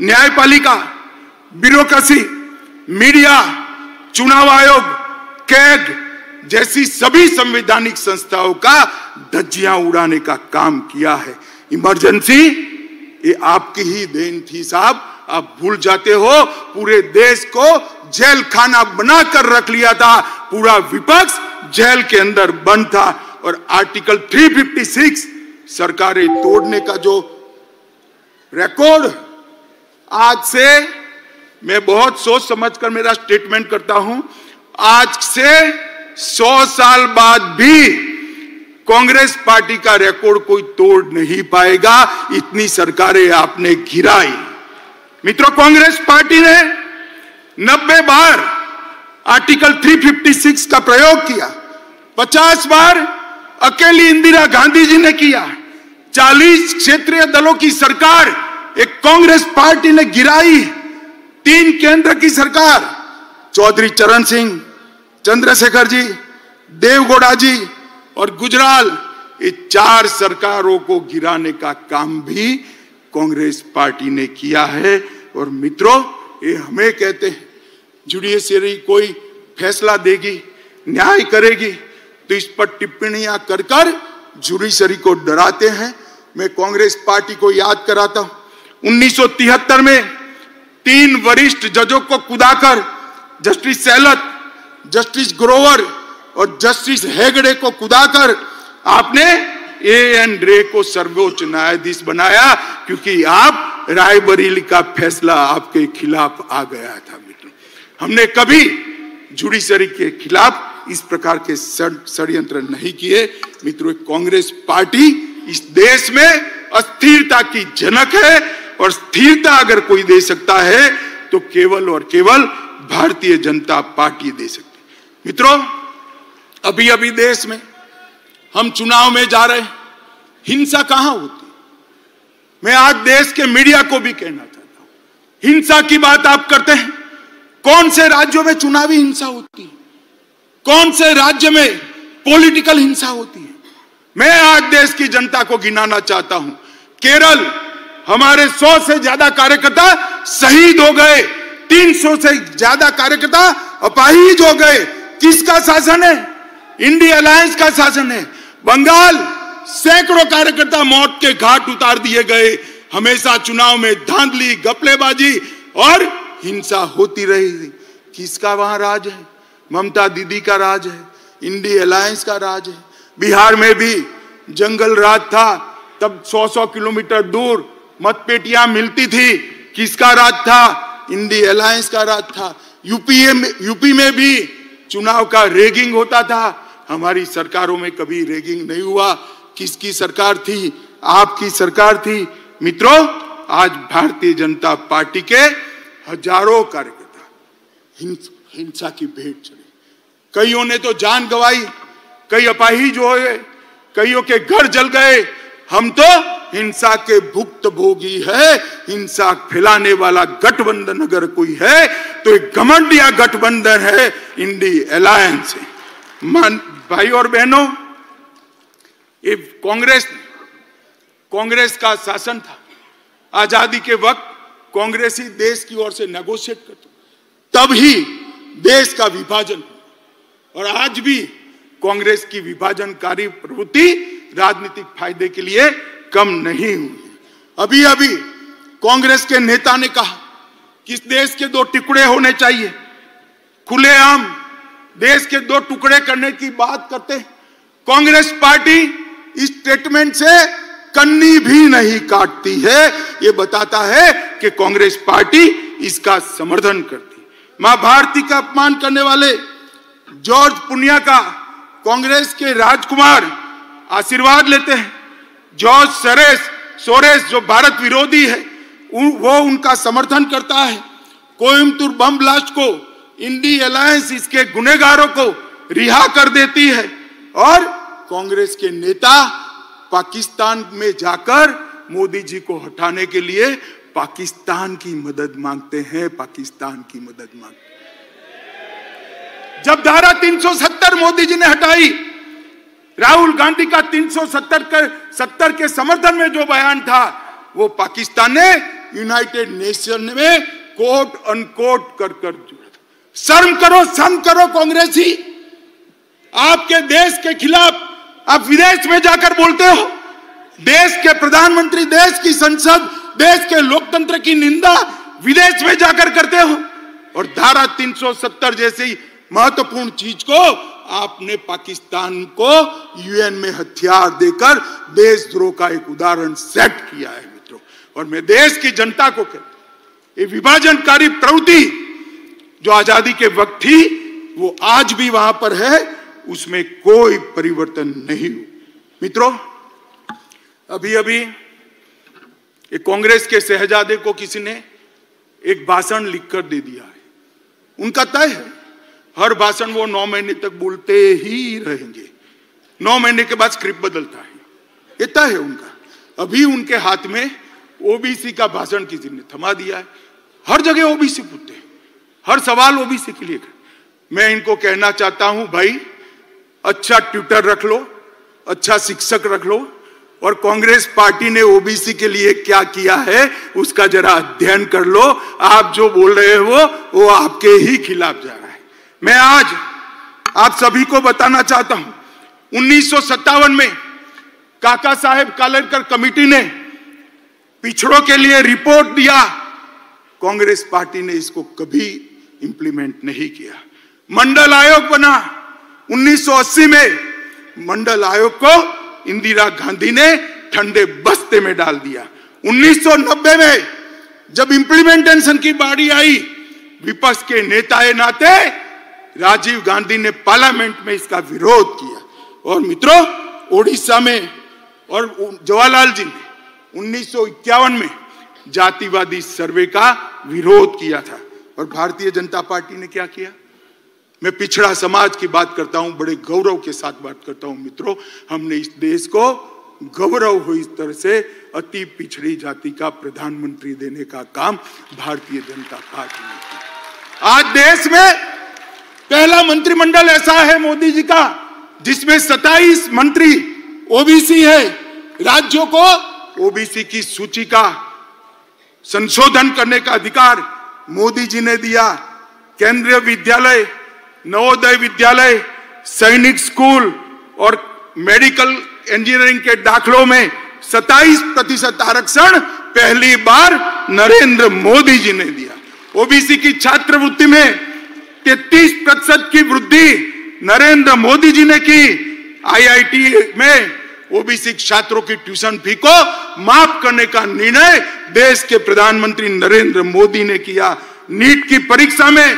Speaker 1: न्यायपालिका, ब्यूरोक्रेसी, मीडिया, चुनाव आयोग, कैग जैसी सभी संवैधानिक संस्थाओं का धज्जियां उड़ाने का काम किया है। इमरजेंसी ये आपकी ही देन थी साहब, आप भूल जाते हो। पूरे देश को जेल खाना बनाकर रख लिया था, पूरा विपक्ष जेल के अंदर बंद था। और आर्टिकल 356 सरकारें तोड़ने का जो रिकॉर्ड, आज से मैं बहुत सोच समझकर मेरा स्टेटमेंट करता हूं, आज से 100 साल बाद भी कांग्रेस पार्टी का रिकॉर्ड कोई तोड़ नहीं पाएगा। इतनी सरकारें आपने गिराई। मित्रों, कांग्रेस पार्टी ने 90 बार आर्टिकल 356 का प्रयोग किया, 50 बार अकेली इंदिरा गांधी जी ने किया। 40 क्षेत्रीय दलों की सरकार एक कांग्रेस पार्टी ने गिराई। 3 केंद्र की सरकार, चौधरी चरण सिंह, चंद्रशेखर जी, देवगौड़ा जी और गुजराल, ये 4 सरकारों को गिराने का काम भी कांग्रेस पार्टी ने किया है। और मित्रों, ये हमें कहते हैं जुडिशरी कोई फैसला देगी, न्याय करेगी, तो इस पर टिप्पणियां कर कर जुडिशरी को डराते हैं। मैं कांग्रेस पार्टी को याद कराता हूं, 1973 में 3 वरिष्ठ जजों को कुदाकर जस्टिस सेलत, जस्टिस ग्रोवर और जस्टिस हेगड़े को कुदाकर आपने एएन रे को सर्वोच्च न्यायाधीश बनाया, क्योंकि आप रायबरेली का फैसला आपके खिलाफ आ गया था। मित्रों, हमने कभी जुडिशरी के खिलाफ इस प्रकार के षड्यंत्र नहीं किए। मित्रों, कांग्रेस पार्टी इस देश में अस्थिरता की जनक है, और स्थिरता अगर कोई दे सकता है तो केवल और केवल भारतीय जनता पार्टी दे सकती है। मित्रों, अभी अभी देश में हम चुनाव में जा रहे हैं, हिंसा कहां होती? मैं आज देश के मीडिया को भी कहना चाहता हूं, हिंसा की बात आप करते हैं, कौन से राज्यों में चुनावी हिंसा होती है, कौन से राज्य में पॉलिटिकल हिंसा होती है? मैं आज देश की जनता को गिनाना चाहता हूं। केरल, हमारे 100 से ज्यादा कार्यकर्ता शहीद हो गए, 300 से ज्यादा कार्यकर्ता अपाहिज हो गए। किसका शासन है? इंडिया अलायंस का शासन है। बंगाल, सैकड़ों कार्यकर्ता मौत के घाट उतार दिए गए। हमेशा चुनाव में धांधली, गपलेबाजी और हिंसा होती रही। किसका वहां राज है? ममता दीदी का राज है, इंडिया अलायंस का राज है। बिहार में भी जंगल राज था, तब 100-100 किलोमीटर दूर मतपेटियां मिलती थी। किसका राज था? इंडिया अलायंस का राज था। यूपी में भी चुनाव का रेगिंग होता था। हमारी सरकारों में कभी रेगिंग नहीं हुआ। किसकी सरकार थी? आपकी सरकार थी। मित्रों, आज भारतीय जनता पार्टी के हजारों कार्यकर्ता हिंसा की भेंट चढ़े। कईयों ने तो जान गंवाई, कई अपाहिज हुए, कईयों के घर जल गए। हम तो हिंसा के भुक्तभोगी है। हिंसा फैलाने वाला गठबंधन अगर कोई है तो एक घमंडिया गठबंधन है, इंडिया अलायंस है। भाई और बहनों, ये कांग्रेस का शासन था। आजादी के वक्त कांग्रेस ही देश की ओर से नेगोशिएट करती, तब ही देश का विभाजन। और आज भी कांग्रेस की विभाजनकारी प्रवृत्ति राजनीतिक फायदे के लिए कम नहीं हुई। अभी अभी कांग्रेस के नेता ने कहा कि इस देश के 2 टुकड़े होने चाहिए। खुलेआम देश के 2 टुकड़े करने की बात करते हैं। कांग्रेस पार्टी इस स्टेटमेंट से कन्नी भी नहीं काटती है। ये बताता है कि कांग्रेस पार्टी इसका समर्थन करती। मां भारती का अपमान करने वाले जॉर्ज पुनिया का कांग्रेस के राजकुमार आशीर्वाद लेते हैं। जॉर्ज सोरेस जो भारत विरोधी है, वो उनका समर्थन करता है। कोयम्बतूर बम ब्लास्ट को इंडिया अलायंस इसके गुनहगारों को रिहा कर देती है। और कांग्रेस के नेता पाकिस्तान में जाकर मोदी जी को हटाने के लिए पाकिस्तान की मदद मांगते हैं, पाकिस्तान की मदद मांगते हैं। जब धारा 370 मोदी जी ने हटाई, राहुल गांधी का 370 के समर्थन में जो बयान था वो पाकिस्तान ने यूनाइटेड नेशन में कोट अनकोट कर जोड़ा। शर्म करो कांग्रेसी, आपके देश के खिलाफ आप विदेश में जाकर बोलते हो, देश के प्रधानमंत्री, देश की संसद, देश के लोकतंत्र की निंदा विदेश में जाकर करते हो, और धारा 370 जैसी महत्वपूर्ण चीज को आपने पाकिस्तान को यूएन में हथियार देकर देशद्रोह का एक उदाहरण सेट किया है मित्रों। और मैं देश की जनता को कहता हूं, ये विभाजनकारी प्रवृत्ति जो आजादी के वक्त थी वो आज भी वहां पर है, उसमें कोई परिवर्तन नहीं हुआ। मित्रों, अभी एक कांग्रेस के शहजादे को किसी ने एक भाषण लिखकर दे दिया है। उनका तय है, हर भाषण वो 9 महीने तक बोलते ही रहेंगे, 9 महीने के बाद स्क्रिप्ट बदलता है, ये तय है उनका। अभी उनके हाथ में ओबीसी का भाषण किसी ने थमा दिया है। हर जगह ओबीसी पूछते हैं, हर सवाल ओबीसी के लिए। मैं इनको कहना चाहता हूं, भाई अच्छा ट्यूटर रख लो, अच्छा शिक्षक रख लो, और कांग्रेस पार्टी ने ओबीसी के लिए क्या किया है उसका जरा अध्ययन कर लो। आप जो बोल रहे हो वो आपके ही खिलाफ जा रहा है। मैं आज आप सभी को बताना चाहता हूं, 1957 में काका साहेब कालेलकर कमेटी ने पिछड़ों के लिए रिपोर्ट दिया, कांग्रेस पार्टी ने इसको कभी इंप्लीमेंट नहीं किया। मंडल आयोग बना 1980 में, मंडल आयोग को इंदिरा गांधी ने ठंडे बस्ते में डाल दिया। 1990 में जब इंप्लीमेंटेशन की बारी आई, विपक्ष के नेता ए नाते राजीव गांधी ने पार्लियामेंट में इसका विरोध किया। और मित्रों, ओडिशा में और जवाहरलाल जी ने 1951 में जातिवादी सर्वे का विरोध किया था। और भारतीय जनता पार्टी ने क्या किया? मैं पिछड़ा समाज की बात करता हूं, बड़े गौरव के साथ बात करता हूं मित्रों। हमने इस देश को गौरव हो इस तरह से अति पिछड़ी जाति का प्रधानमंत्री देने का काम भारतीय जनता पार्टी ने किया। आज देश में पहला मंत्रिमंडल ऐसा है मोदी जी का जिसमें 27 मंत्री ओबीसी है। राज्यों को ओबीसी की सूची का संशोधन करने का अधिकार मोदी जी ने दिया। केंद्रीय विद्यालय, नवोदय विद्यालय, सैनिक स्कूल और मेडिकल इंजीनियरिंग के दाखिलों में 27% आरक्षण पहली बार नरेंद्र मोदी जी ने दिया। ओबीसी की छात्रवृत्ति में 33% की वृद्धि नरेंद्र मोदी जी ने की। आईआईटी में ओबीसी छात्रों की ट्यूशन फी को माफ करने का निर्णय देश के प्रधानमंत्री नरेंद्र मोदी ने किया। नीट की परीक्षा में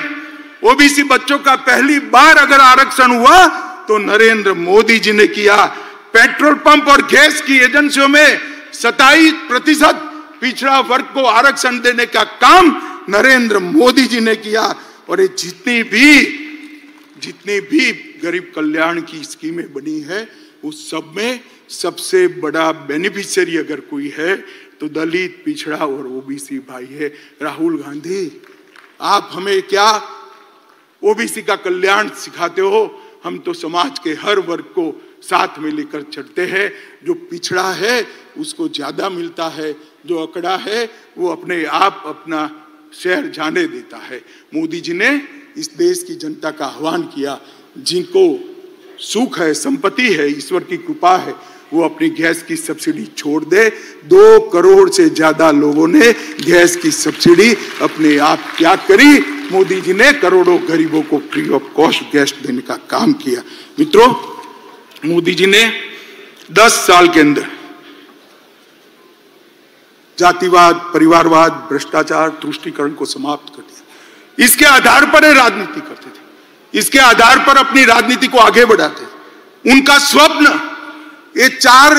Speaker 1: ओबीसी बच्चों का पहली बार अगर आरक्षण हुआ तो नरेंद्र मोदी जी ने किया। पेट्रोल पंप और गैस की एजेंसियों में 27% पिछड़ा वर्ग को आरक्षण देने का काम नरेंद्र मोदी जी ने किया। और ये जितनी भी गरीब कल्याण की स्कीमें बनी है उस सब में सबसे बड़ा बेनिफिशियरी अगर कोई है तो दलित, पिछड़ा और ओबीसी भाई है। राहुल गांधी, आप हमें क्या ओबीसी का कल्याण सिखाते हो? हम तो समाज के हर वर्ग को साथ में लेकर चलते हैं। जो पिछड़ा है उसको ज्यादा मिलता है, जो अकड़ा है वो अपने आप अपना शहर जाने देता है। मोदी जी ने इस देश की जनता का आह्वान किया, जिनको सुख है, संपत्ति है, ईश्वर की कृपा है, वो अपनी गैस की सब्सिडी छोड़ दे। 2 करोड़ से ज्यादा लोगों ने गैस की सब्सिडी अपने आप त्याग करी। मोदी जी ने करोड़ों गरीबों को फ्री ऑफ कॉस्ट गैस देने का काम किया। मित्रों, मोदी जी ने 10 साल के अंदर जातिवाद, परिवारवाद, भ्रष्टाचार, तुष्टीकरण को समाप्त कर दिया। इसके आधार पर राजनीति करते थे, इसके आधार पर अपनी राजनीति को आगे बढ़ाते। उनका स्वप्न, ये 4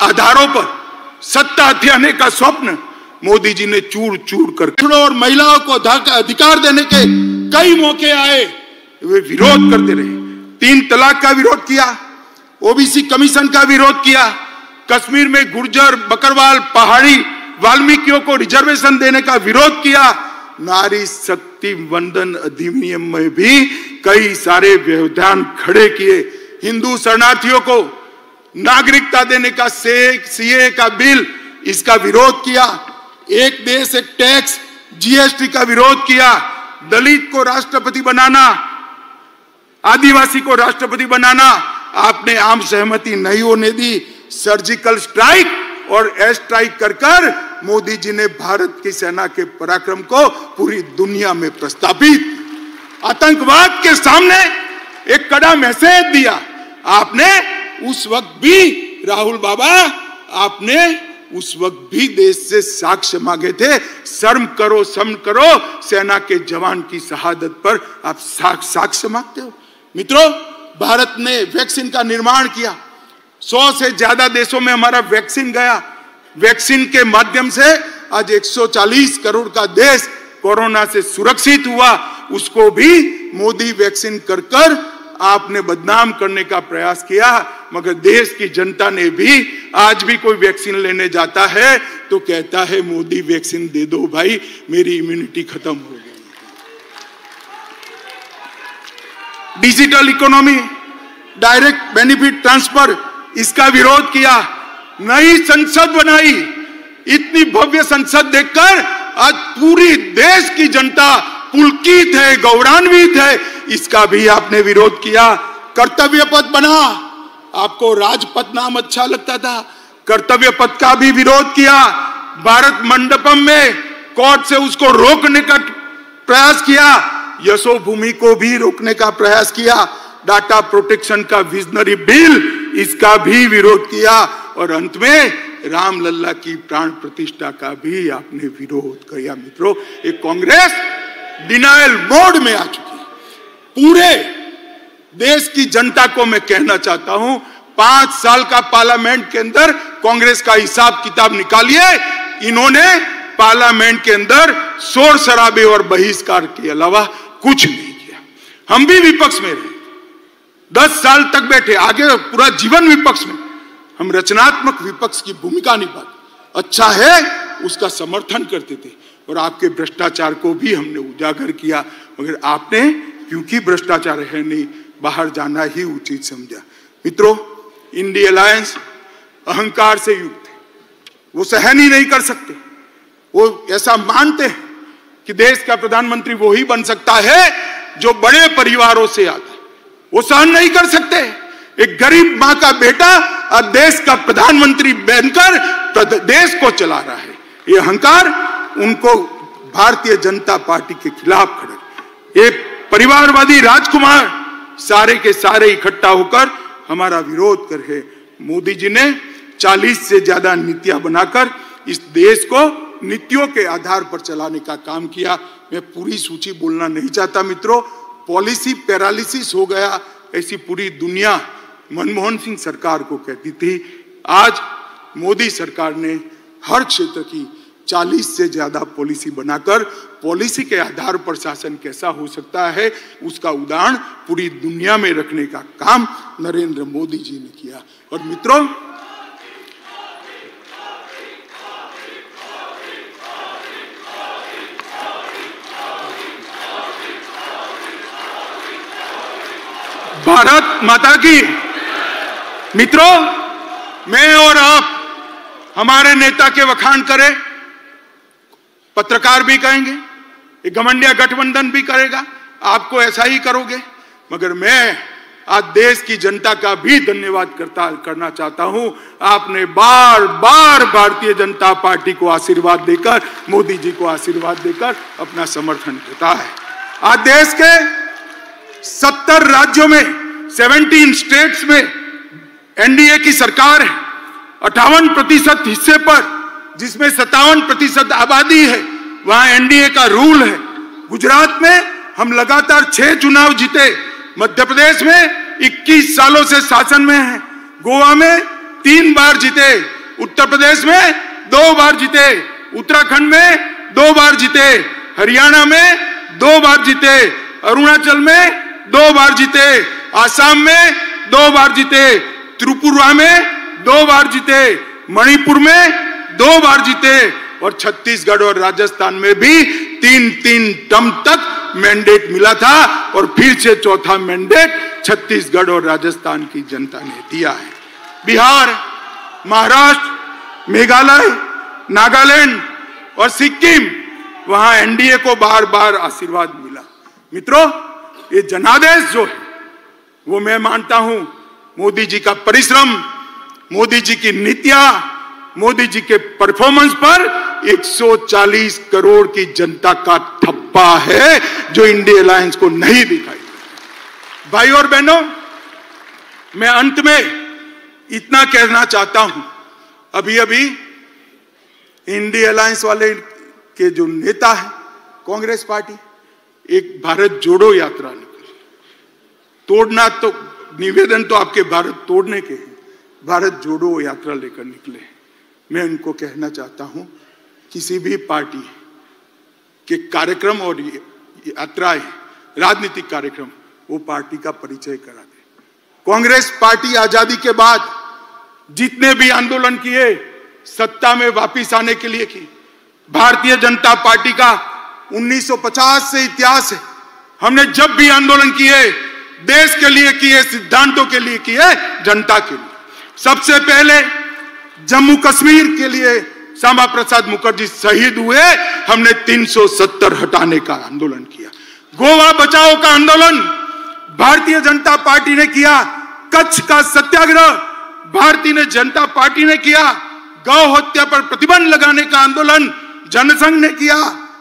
Speaker 1: आधारों पर सत्ता हथियाने का स्वप्न मोदी जी ने चूर चूर कर और महिलाओं को अधिकार देने के कई मौके आए, वे विरोध करते रहे। 3 तलाक का विरोध किया, ओबीसी कमीशन का विरोध किया, कश्मीर में गुर्जर, बकरवाल, पहाड़ी वाल्मीकियों को रिजर्वेशन देने का विरोध किया, नारी शक्ति वंदन अधिनियम में भी कई सारे व्यवधान खड़े किए, हिंदू शरणार्थियों को नागरिकता देने का सीए का बिल, इसका विरोध किया, एक देश एक टैक्स जीएसटी का विरोध किया, दलित को राष्ट्रपति बनाना, आदिवासी को राष्ट्रपति बनाना आपने आम सहमति नहीं होने दी, सर्जिकल स्ट्राइक और एयर स्ट्राइक कर कर मोदी जी ने भारत की सेना के पराक्रम को पूरी दुनिया में प्रस्तावित, आतंकवाद के सामने एक कड़ा मैसेज दिया आपने। उस वक्त भी राहुल बाबा आपने उस वक्त भी देश से साक्ष्य मांगे थे, शर्म करो, सेना के जवान की शहादत पर आप साक्ष्य मांगते हो। मित्रों, भारत ने वैक्सीन का निर्माण किया, 100 से ज्यादा देशों में हमारा वैक्सीन गया, वैक्सीन के माध्यम से आज 140 करोड़ का देश कोरोना से सुरक्षित हुआ। उसको भी मोदी वैक्सीन कर कर आपने बदनाम करने का प्रयास किया, मगर देश की जनता ने भी, आज भी कोई वैक्सीन लेने जाता है तो कहता है मोदी वैक्सीन दे दो भाई, मेरी इम्यूनिटी खत्म हो गई। Digital economy, direct benefit transfer, इसका विरोध किया, नई संसद बनाई। इतनी भव्य संसद देखकर आज पूरी देश की जनता पुलकित है, गौरवान्वित है, इसका भी आपने विरोध किया। कर्तव्य पथ बना, आपको राजपथ नाम अच्छा लगता था, कर्तव्य पथ का भी विरोध किया। भारत मंडपम में कोर्ट से उसको रोकने का प्रयास किया, यशोभूमि को भी रोकने का प्रयास किया। डाटा प्रोटेक्शन का विजनरी बिल, इसका भी विरोध किया, और अंत में रामलल्ला की प्राण प्रतिष्ठा का भी आपने विरोध किया। मित्रों, एक कांग्रेस डिनायल मोड में आ चुकी है। पूरे देश की जनता को मैं कहना चाहता हूं, 5 साल का पार्लियामेंट के अंदर कांग्रेस का हिसाब किताब निकालिए, इन्होंने पार्लियामेंट के अंदर शोर शराबे और बहिष्कार के अलावा कुछ नहीं किया। हम भी विपक्ष में रहे, 10 साल तक बैठे, आगे पूरा जीवन विपक्ष में, हम रचनात्मक विपक्ष की भूमिका निभाते, अच्छा है उसका समर्थन करते थे, और आपके भ्रष्टाचार को भी हमने उजागर किया, मगर आपने क्योंकि भ्रष्टाचार है नहीं, बाहर जाना ही उचित समझा। मित्रों, इंडिया अलायंस अहंकार से युक्त है, वो सहन ही नहीं कर सकते, वो ऐसा मानते हैं कि देश का प्रधानमंत्री वो ही बन सकता है जो बड़े परिवारों से आता है, वो सहन नहीं कर सकते। एक गरीब मां का बेटा अब देश का प्रधानमंत्री बनकर देश को चला रहा है, ये अहंकार उनको भारतीय जनता पार्टी के खिलाफ खड़े। एक परिवारवादी राजकुमार सारे के सारे इकट्ठा होकर हमारा विरोध कर रहे। मोदी जी ने 40 से ज्यादा नीतियां बनाकर इस देश को नीतियों के आधार पर चलाने का काम किया। मैं पूरी सूची बोलना नहीं चाहता मित्रों, पॉलिसी पैरालिसिस हो गया, ऐसी पूरी दुनिया मनमोहन सिंह सरकार को कहती थी। आज मोदी सरकार ने हर क्षेत्र की 40 से ज्यादा पॉलिसी बनाकर पॉलिसी के आधार पर शासन कैसा हो सकता है उसका उदाहरण पूरी दुनिया में रखने का काम नरेंद्र मोदी जी ने किया। और मित्रों, भारत माता की। मित्रों, मैं और आप हमारे नेता के वखान करें, पत्रकार भी कहेंगे, एक घमंडिया गठबंधन भी करेगा, आपको ऐसा ही करोगे, मगर मैं आज देश की जनता का भी धन्यवाद करना चाहता हूं। आपने बार बार भारतीय जनता पार्टी को आशीर्वाद देकर, मोदी जी को आशीर्वाद देकर अपना समर्थन देता है। आज देश के 70 राज्यों में, 17 स्टेट्स में एनडीए की सरकार है। 58% हिस्से पर, जिसमें 57% आबादी है, वहां एनडीए का रूल है। गुजरात में हम लगातार 6 चुनाव जीते, मध्य प्रदेश में 21 सालों से शासन में है, गोवा में 3 बार जीते, उत्तर प्रदेश में 2 बार जीते, उत्तराखंड में 2 बार जीते, हरियाणा में 2 बार जीते, अरुणाचल में 2 बार जीते, आसाम में 2 बार जीते, त्रिपुरा में 2 बार जीते, मणिपुर में 2 बार जीते और छत्तीसगढ़ और राजस्थान में भी 3-3 टर्म तक मैंडेट मिला था और फिर से चौथा मैंडेट छत्तीसगढ़ और राजस्थान की जनता ने दिया है। बिहार, महाराष्ट्र, मेघालय, नागालैंड और सिक्किम, वहां एनडीए को बार बार आशीर्वाद मिला। मित्रों, ये जनादेश जो है वो मैं मानता हूं मोदी जी का परिश्रम, मोदी जी की नीतियां, मोदी जी के परफॉर्मेंस पर 140 करोड़ की जनता का ठप्पा है जो इंडिया अलायंस को नहीं दिखाई। भाई और बहनों, मैं अंत में इतना कहना चाहता हूं, अभी अभी इंडिया अलायंस वाले के जो नेता है कांग्रेस पार्टी, एक भारत जोड़ो यात्रा निकली। तोड़ना तो निवेदन तो आपके भारत तोड़ने के हैं, भारत जोड़ो यात्रा लेकर निकले। मैं उनको कहना चाहता हूं, किसी भी पार्टी के कार्यक्रम और यात्राएं, राजनीतिक कार्यक्रम, वो पार्टी का परिचय करा दे। कांग्रेस पार्टी आजादी के बाद जितने भी आंदोलन किए, सत्ता में वापिस आने के लिए की। भारतीय जनता पार्टी का 1950 से इतिहास है। हमने जब भी आंदोलन किए, देश के लिए किए, सिद्धांतों के लिए किए, जनता के लिए। सबसे पहले जम्मू कश्मीर के लिए श्यामा प्रसाद मुखर्जी शहीद हुए, हमने 370 हटाने का आंदोलन किया। गोवा बचाओ का आंदोलन भारतीय जनता पार्टी ने किया। कच्छ का सत्याग्रह भारतीय जनता पार्टी ने किया। गौ हत्या पर प्रतिबंध लगाने का आंदोलन जनसंघ ने किया।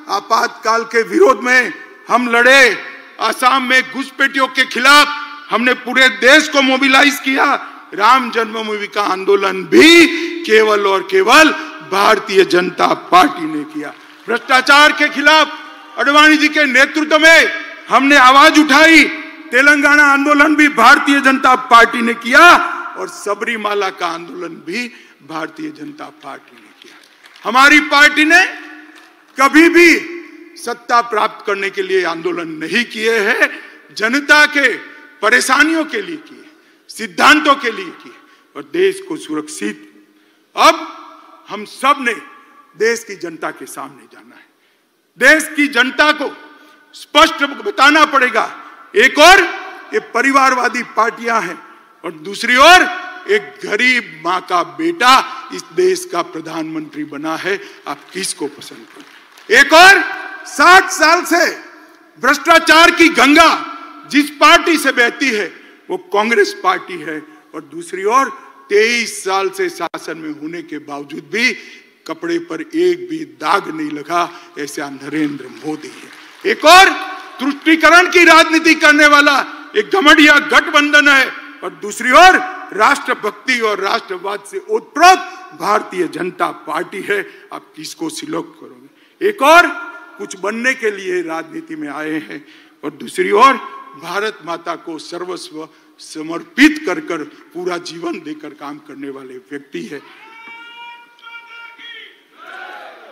Speaker 1: आपातकाल के विरोध में हम लड़े। आसाम में घुसपैठियों के खिलाफ हमने पूरे देश को मोबिलाइज किया। राम जन्मभूमि का आंदोलन भी केवल और केवल भारतीय जनता पार्टी ने किया। भ्रष्टाचार के खिलाफ अडवाणी जी के नेतृत्व में हमने आवाज उठाई। तेलंगाना आंदोलन भी भारतीय जनता पार्टी ने किया और सबरीमाला का आंदोलन भी भारतीय जनता पार्टी ने किया। हमारी पार्टी ने कभी भी सत्ता प्राप्त करने के लिए आंदोलन नहीं किए हैं, जनता के परेशानियों के लिए किए, सिद्धांतों के लिए किए और देश को सुरक्षित। अब हम सब ने देश की जनता के सामने जाना है। देश की जनता को स्पष्ट बताना पड़ेगा। एक और ये परिवारवादी पार्टियां हैं और दूसरी ओर एक गरीब मां का बेटा इस देश का प्रधानमंत्री बना है। आप किसको पसंद करें? एक और 60 साल से भ्रष्टाचार की गंगा जिस पार्टी से बहती है वो कांग्रेस पार्टी है और दूसरी ओर 23 साल से शासन में होने के बावजूद भी कपड़े पर एक भी दाग नहीं लगा, ऐसा नरेंद्र मोदी है। एक और तुष्टीकरण की राजनीति करने वाला एक घमंडिया गठबंधन है और दूसरी ओर राष्ट्रभक्ति और राष्ट्रवाद से ओतप्रोत भारतीय जनता पार्टी है। आप किसको सिलेक्ट करोगे? एक और कुछ बनने के लिए राजनीति में आए हैं और दूसरी ओर भारत माता को सर्वस्व समर्पित कर कर पूरा जीवन देकर काम करने वाले व्यक्ति है।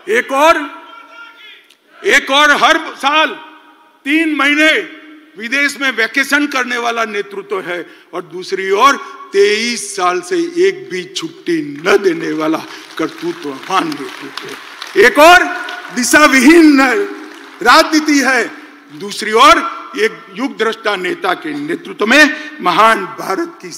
Speaker 1: एक और हर साल 3 महीने विदेश में वैकेशन करने वाला नेतृत्व है और दूसरी ओर 23 साल से एक भी छुट्टी न देने वाला कर्तृत्ववान नेतृत्व है। एक और दिशा विहीन राजनीति है, दूसरी ओर एक युग दृष्टा नेता के नेतृत्व में महान भारत की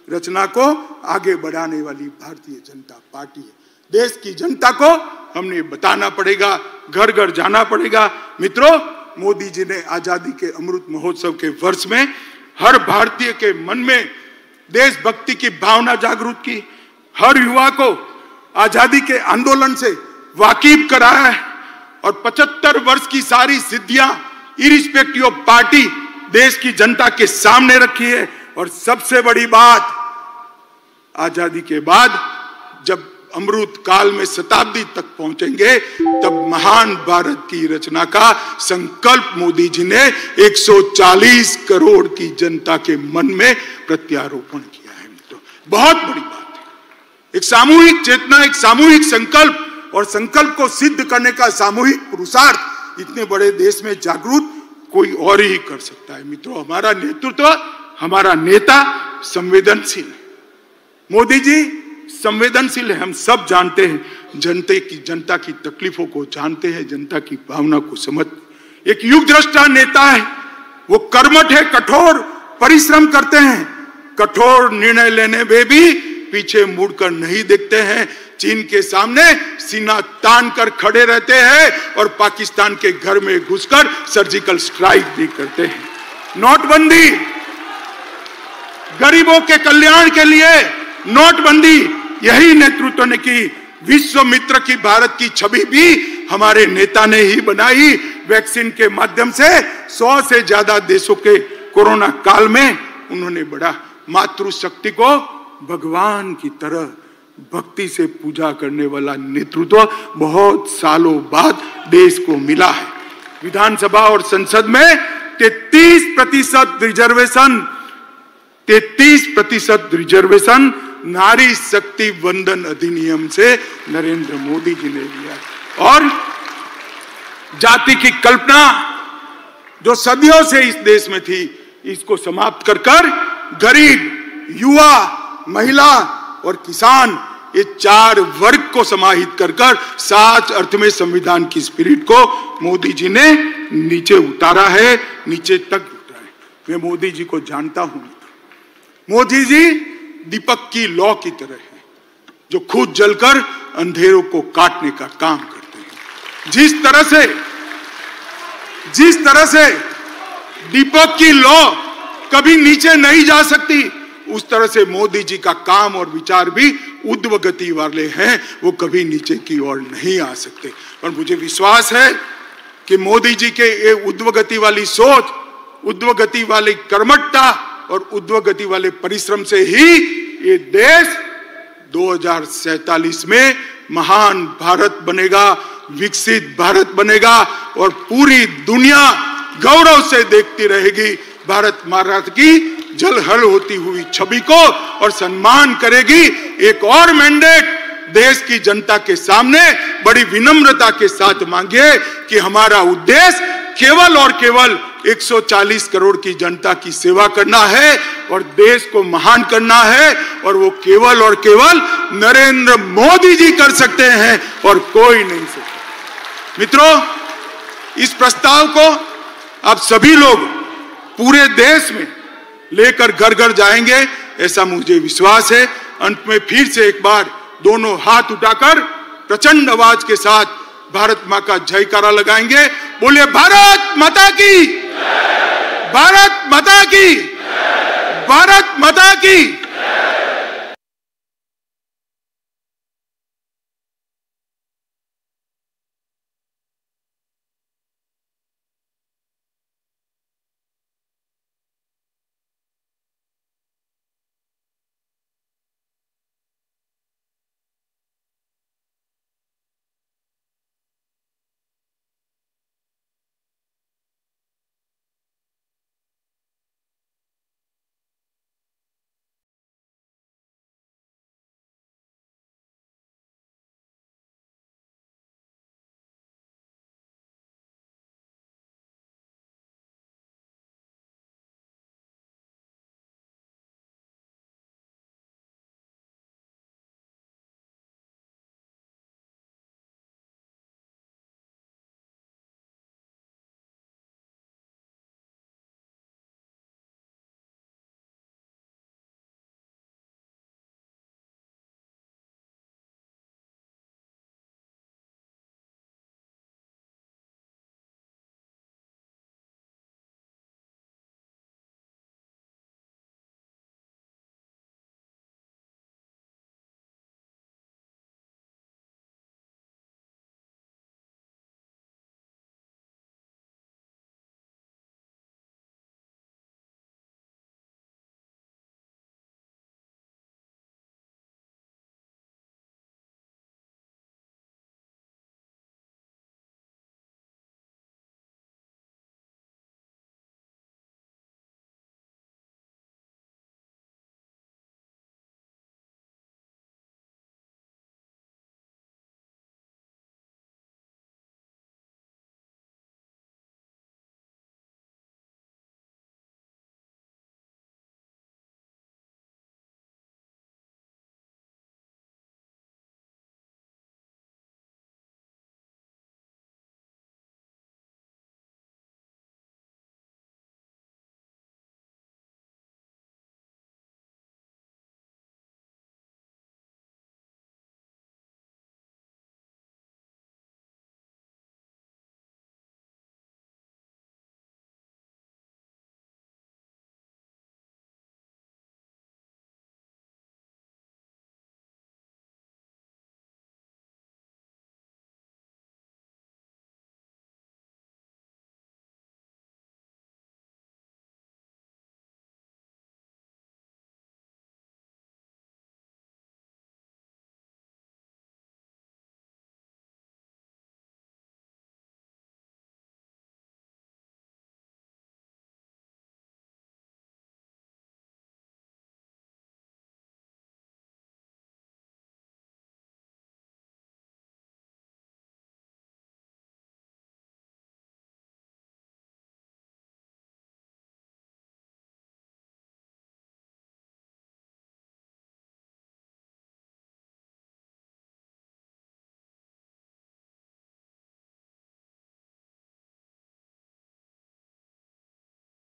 Speaker 1: रचना को आगे बढ़ाने वाली भारतीय जनता पार्टी है। देश की जनता को हमने बताना पड़ेगा, घर घर जाना पड़ेगा। मित्रों, मोदी जी ने आजादी के अमृत महोत्सव के वर्ष में हर भारतीय के मन में देशभक्ति की भावना जागृत की, हर युवा को आजादी के आंदोलन से वाकिफ कराया है और 75 वर्ष की सारी सिद्धियां इरिस्पेक्टिव ऑफ पार्टी देश की जनता के सामने रखी है। और सबसे बड़ी बात, आजादी के बाद जब अमृत काल में शताब्दी तक पहुंचेंगे तब महान भारत की रचना का संकल्प मोदी जी ने 140 करोड़ की जनता के मन में प्रत्यारोपण किया है। मित्रों, बहुत बड़ी बात है। एक सामूहिक चेतना, एक सामूहिक संकल्प और संकल्प को सिद्ध करने का सामूहिक पुरुषार्थ इतने बड़े देश में जागरूक कोई और ही कर सकता है। मित्रों, हमारा नेतृत्व, हमारा नेता संवेदनशील, मोदी जी संवेदनशील है, हम सब जानते हैं, जनता की तकलीफों को जानते हैं, जनता की भावना को समझ। एक युग दृष्टा नेता है, वो कर्मठ है, कठोर परिश्रम करते हैं, कठोर निर्णय लेने में भी पीछे मुड़कर नहीं देखते हैं, चीन के सामने सीना तान कर खड़े रहते हैं और पाकिस्तान के घर में घुसकर सर्जिकल स्ट्राइक भी करते हैं। नोटबंदी, गरीबों के कल्याण के लिए नोटबंदी, यही नेतृत्व ने की। विश्व मित्र की भारत की छवि भी हमारे नेता ने ही बनाई। वैक्सीन के माध्यम से 100 से ज्यादा देशों के कोरोना काल में उन्होंने बढ़ा। मातृशक्ति को भगवान की तरह भक्ति से पूजा करने वाला नेतृत्व बहुत सालों बाद देश को मिला है। विधानसभा और संसद में 33% रिजर्वेशन नारी शक्ति वंदन अधिनियम से नरेंद्र मोदी जी ने लिया। और जाति की कल्पना जो सदियों से इस देश में थी, इसको समाप्त कर गरीब, युवा, महिला और किसान, ये 4 वर्ग को समाहित कर साच अर्थ में संविधान की स्पिरिट को मोदी जी ने नीचे उतारा है, नीचे तक उतारा है। मैं मोदी जी को जानता हूं। मोदी जी दीपक की लौ की तरह है, जो खुद जलकर अंधेरों को काटने का काम करते हैं। जिस तरह से दीपक की लौ कभी नीचे नहीं जा सकती, उस तरह से मोदी जी का काम और विचार भी ऊर्ध्व गति वाले हैं, वो कभी नीचे की ओर नहीं आ सकते। और मुझे विश्वास है कि मोदी जी के ये ऊर्ध्व गति वाली सोच, ऊर्ध्व गति वाली कर्मठता और ऊर्ध्व गति वाले परिश्रम से ही ये देश 2047 में महान भारत बनेगा, विकसित भारत बनेगा और पूरी दुनिया गौरव से देखती रहेगी भारत माता की जलहल होती हुई छवि को और सम्मान करेगी। एक और मैंडेट देश की जनता के सामने बड़ी विनम्रता के साथ मांगे कि हमारा उद्देश्य केवल और केवल 140 करोड़ की जनता की सेवा करना है और देश को महान करना है, और वो केवल और केवल नरेंद्र मोदी जी कर सकते हैं और कोई नहीं सकता। मित्रों, इस प्रस्ताव को आप सभी लोग पूरे देश में लेकर घर घर जाएंगे, ऐसा मुझे विश्वास है। अंत में फिर से एक बार दोनों हाथ उठाकर प्रचंड आवाज के साथ भारत मां का जयकारा लगाएंगे। बोले भारत माता की, भारत माता की, भारत माता की।